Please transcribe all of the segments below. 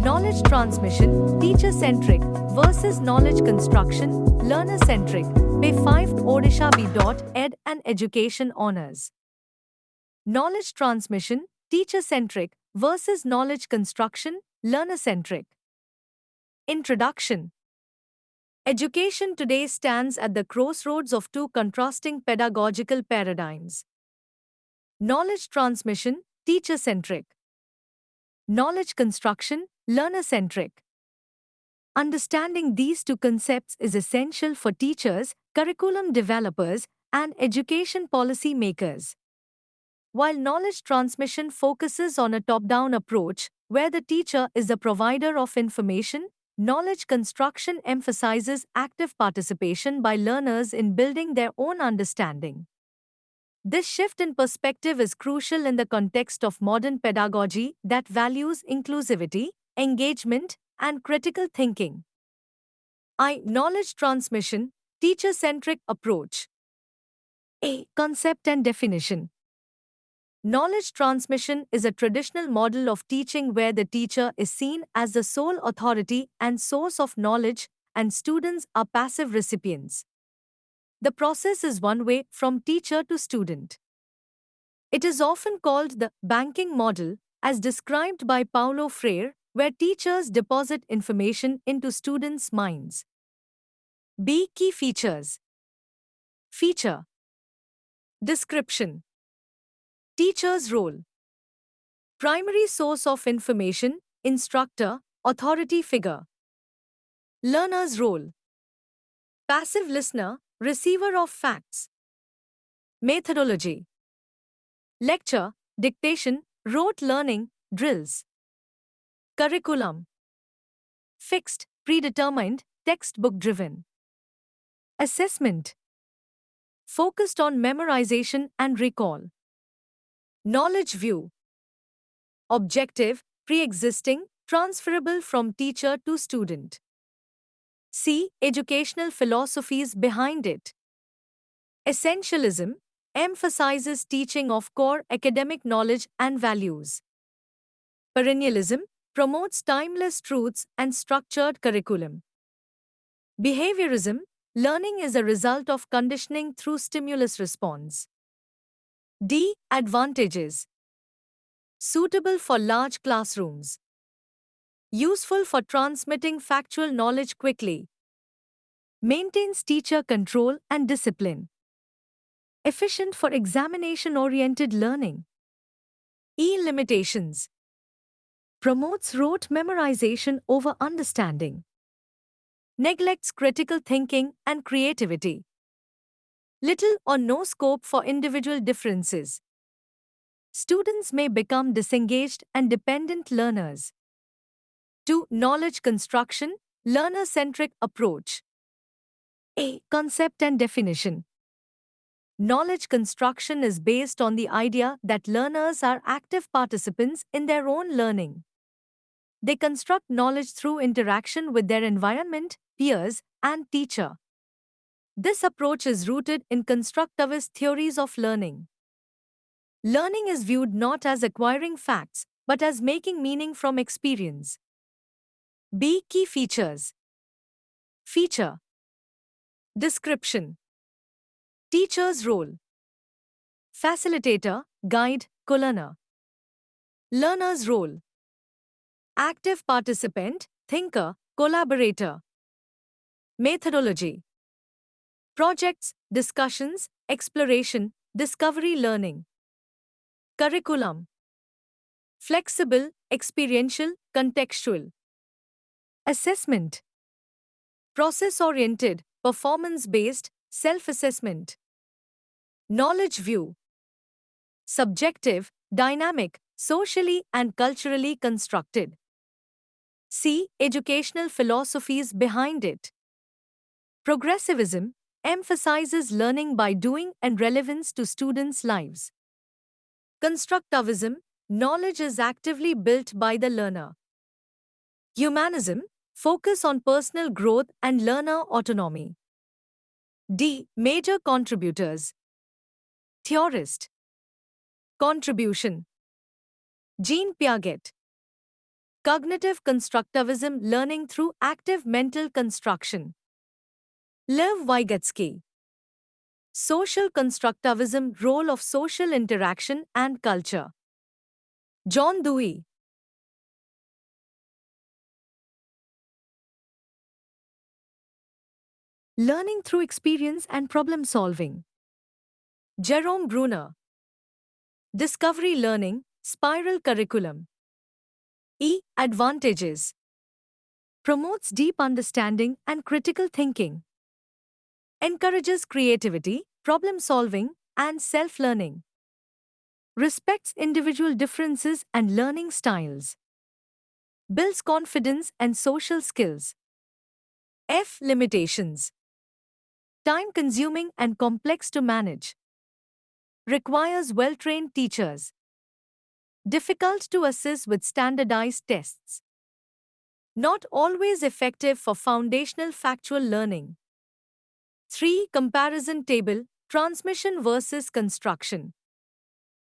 Knowledge transmission, teacher-centric versus knowledge construction, learner-centric. Pay 5 odishavi.ed and education honors. Knowledge transmission, teacher-centric versus knowledge construction, learner-centric. Introduction. Education today stands at the crossroads of two contrasting pedagogical paradigms. Knowledge transmission, teacher-centric. Knowledge construction, learner-centric. Understanding these two concepts is essential for teachers, curriculum developers, and education policy makers. While knowledge transmission focuses on a top-down approach, where the teacher is the provider of information, knowledge construction emphasizes active participation by learners in building their own understanding. This shift in perspective is crucial in the context of modern pedagogy that values inclusivity, engagement, and critical thinking. Knowledge transmission, teacher-centric approach. A. Concept and definition. Knowledge transmission is a traditional model of teaching where the teacher is seen as the sole authority and source of knowledge, and students are passive recipients. The process is one way from teacher to student. It is often called the banking model, as described by Paulo Freire, where teachers deposit information into students' minds. B. Key features. Feature. Description. Teacher's role. Primary source of information, instructor, authority figure. Learner's role. Passive listener, receiver of facts. Methodology. Lecture, dictation, rote learning, drills. Curriculum. Fixed, predetermined, textbook-driven. Assessment. Focused on memorization and recall. Knowledge view. Objective, pre-existing, transferable from teacher to student. C. Educational philosophies behind it. Essentialism emphasizes teaching of core academic knowledge and values. Perennialism promotes timeless truths and structured curriculum. Behaviorism, learning is a result of conditioning through stimulus response. D. Advantages. Suitable for large classrooms. Useful for transmitting factual knowledge quickly. Maintains teacher control and discipline. Efficient for examination-oriented learning. E. Limitations. Promotes rote memorization over understanding. Neglects critical thinking and creativity. Little or no scope for individual differences. Students may become disengaged and dependent learners. 2. Knowledge construction, learner-centric approach. A. Concept and definition. Knowledge construction is based on the idea that learners are active participants in their own learning. They construct knowledge through interaction with their environment, peers, and teacher. This approach is rooted in constructivist theories of learning. Learning is viewed not as acquiring facts, but as making meaning from experience. B. Key features. Feature. Description. Teacher's role. Facilitator, guide, co-learner. Learner's role. Active participant, thinker, collaborator. Methodology. Projects, discussions, exploration, discovery learning. Curriculum. Flexible, experiential, contextual. Assessment. Process-oriented, performance-based, self-assessment. Knowledge view. Subjective, dynamic, socially and culturally constructed. C. Educational philosophies behind it. Progressivism emphasizes learning by doing and relevance to students' lives. Constructivism, knowledge is actively built by the learner. Humanism, focus on personal growth and learner autonomy. D. Major contributors. Theorist. Contribution. Jean Piaget. Cognitive constructivism, learning through active mental construction. Lev Vygotsky. Social constructivism, role of social interaction and culture. John Dewey. Learning through experience and problem solving. Jerome Bruner. Discovery learning, spiral curriculum. Advantages. Promotes deep understanding and critical thinking. Encourages creativity, problem solving, and self learning. Respects individual differences and learning styles. Builds confidence and social skills. Limitations. Time consuming and complex to manage. Requires well trained teachers. Difficult to assess with standardized tests. Not always effective for foundational factual learning. 3. Comparison table, transmission versus construction.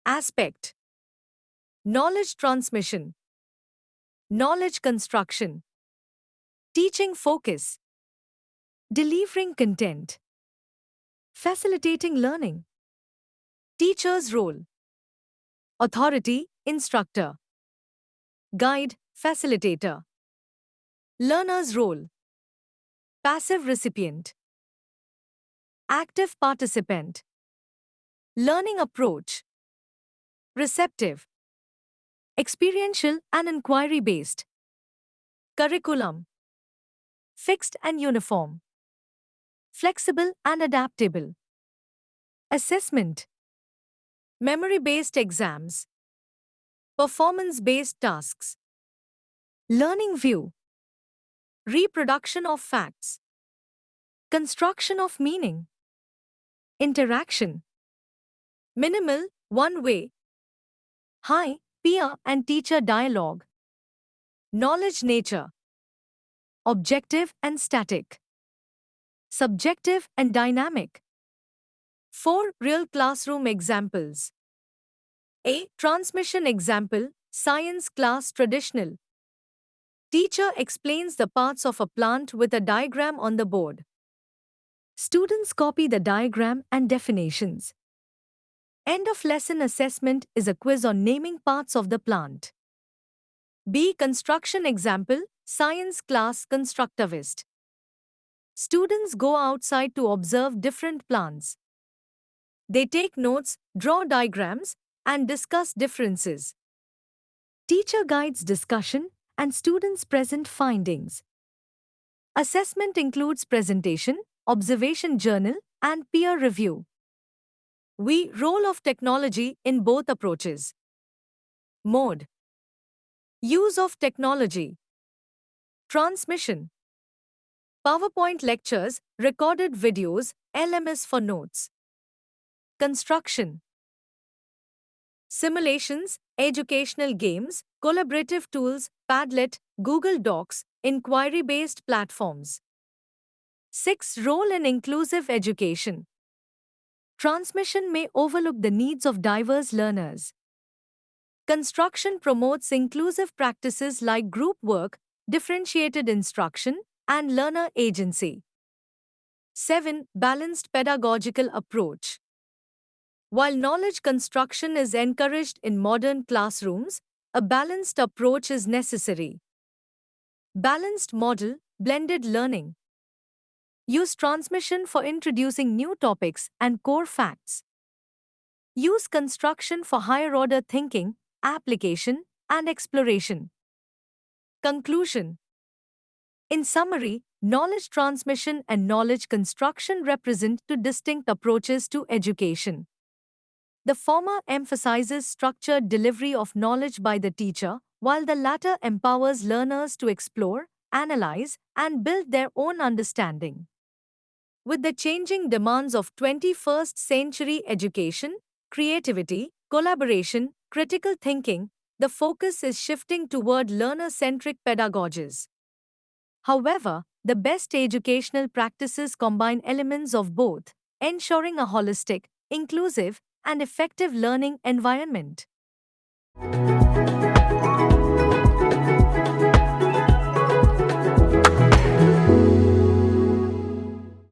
Aspect. Knowledge transmission. Knowledge construction. Teaching focus. Delivering content. Facilitating learning. Teacher's role. Authority, instructor. Guide, facilitator. Learner's role. Passive recipient. Active participant. Learning approach. Receptive. Experiential and inquiry-based. Curriculum. Fixed and uniform. Flexible and adaptable. Assessment. Memory-based exams. Performance-based tasks. Learning view. Reproduction of facts. Construction of meaning. Interaction. Minimal, one-way. High, peer and teacher dialogue. Knowledge nature. Objective and static. Subjective and dynamic. 4. Real classroom examples. A. Transmission example, science class traditional. Teacher explains the parts of a plant with a diagram on the board. Students copy the diagram and definitions. End of lesson assessment is a quiz on naming parts of the plant. B. Construction example, science class constructivist. Students go outside to observe different plants. They take notes, draw diagrams, and discuss differences. Teacher guides discussion, and students present findings. Assessment includes presentation, observation journal, and peer review. Role of technology in both approaches. Mode. Use of technology. Transmission. PowerPoint lectures, recorded videos, LMS for notes. Construction. Simulations, educational games, collaborative tools, Padlet, Google Docs, inquiry-based platforms. 6. Role in inclusive education. Transmission may overlook the needs of diverse learners. Construction promotes inclusive practices like group work, differentiated instruction, and learner agency. 7. Balanced pedagogical approach. While knowledge construction is encouraged in modern classrooms, a balanced approach is necessary. Balanced model, blended learning. Use transmission for introducing new topics and core facts. Use construction for higher-order thinking, application, and exploration. Conclusion. In summary, knowledge transmission and knowledge construction represent two distinct approaches to education. The former emphasizes structured delivery of knowledge by the teacher, while the latter empowers learners to explore, analyze, and build their own understanding. With the changing demands of 21st century education, creativity, collaboration, critical thinking, the focus is shifting toward learner-centric pedagogies. However, the best educational practices combine elements of both, ensuring a holistic, inclusive, and effective learning environment.